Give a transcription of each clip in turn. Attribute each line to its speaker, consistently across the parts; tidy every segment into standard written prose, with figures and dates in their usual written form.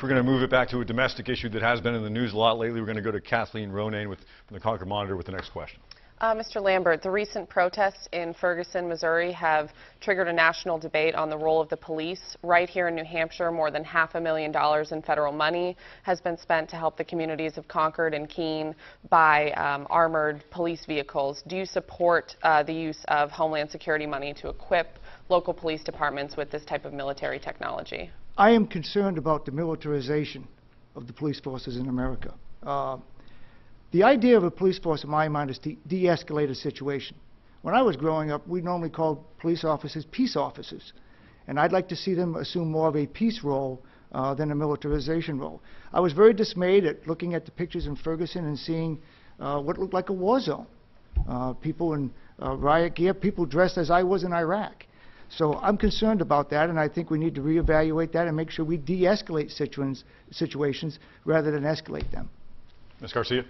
Speaker 1: We're going to move it back to a domestic issue that has been in the news a lot lately. We're going to go to Kathleen Ronayne from the Concord Monitor with the next question.
Speaker 2: Mr. Lambert, the recent protests in Ferguson, Missouri have triggered a national debate on the role of the police. Right here in New Hampshire, more than $500,000 in federal money has been spent to help the communities of Concord and Keene buy armored police vehicles. Do you support the use of Homeland Security money to equip local police departments with this type of military technology?
Speaker 3: I am concerned about the militarization of the police forces in America. The idea of a police force, in my mind, is to de-escalate a situation. When I was growing up, we normally called police officers peace officers, and I'd like to see them assume more of a peace role than a militarization role. I was very dismayed at looking at the pictures in Ferguson and seeing what looked like a war zone. People in riot gear, people dressed as I was in Iraq. So I'm concerned about that, and I think we need to reevaluate that and make sure we de-escalate situations rather than escalate them.
Speaker 1: Ms. Garcia?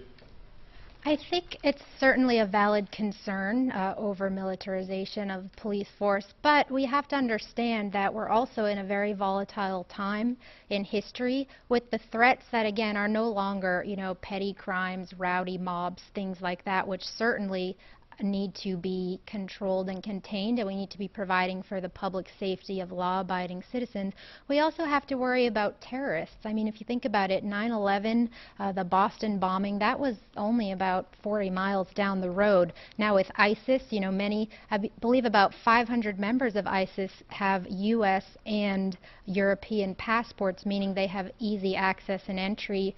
Speaker 4: I think it's certainly a valid concern over militarization of the police force, but we have to understand that we're also in a very volatile time in history with the threats that, again, are no longer, petty crimes, rowdy mobs, things like that, which certainly need to be controlled and contained, and we need to be providing for the public safety of law-abiding citizens. We also have to worry about terrorists. I mean, if you think about it, 9/11, the Boston bombing, that was only about 40 miles down the road. Now with ISIS, many, I believe about 500 members of ISIS have U.S. and European passports, meaning they have easy access and entry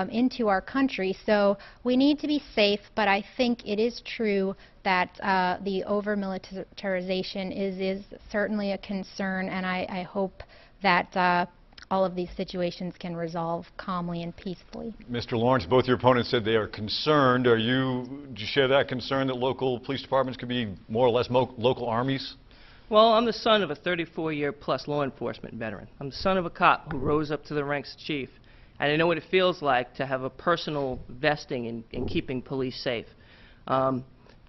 Speaker 4: into our country. So we need to be safe, but I think it is true that the over-militarization is certainly a concern, and I hope that all of these situations can resolve calmly and peacefully.
Speaker 1: Mr. Lawrence, both your opponents said they are concerned. Do you share that concern that local police departments could be more or less local armies?
Speaker 5: Well, I'm the son of a 34-year-plus law enforcement veteran. I'm the son of a cop who rose up to the ranks of chief, and I know what it feels like to have a personal vesting in keeping police safe.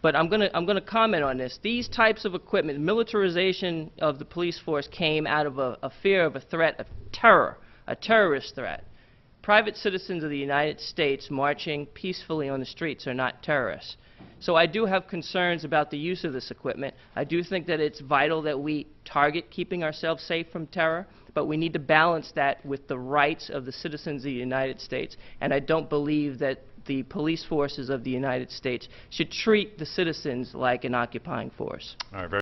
Speaker 5: But I'm going to comment on this. These types of equipment, militarization of the police force came out of a fear of a threat of terror, a terrorist threat. Private citizens of the United States marching peacefully on the streets are not terrorists. So I do have concerns about the use of this equipment. I do think that it's vital that we target keeping ourselves safe from terror, but we need to balance that with the rights of the citizens of the United States. And I don't believe that the police forces of the United States should treat the citizens like an occupying force.
Speaker 1: All right,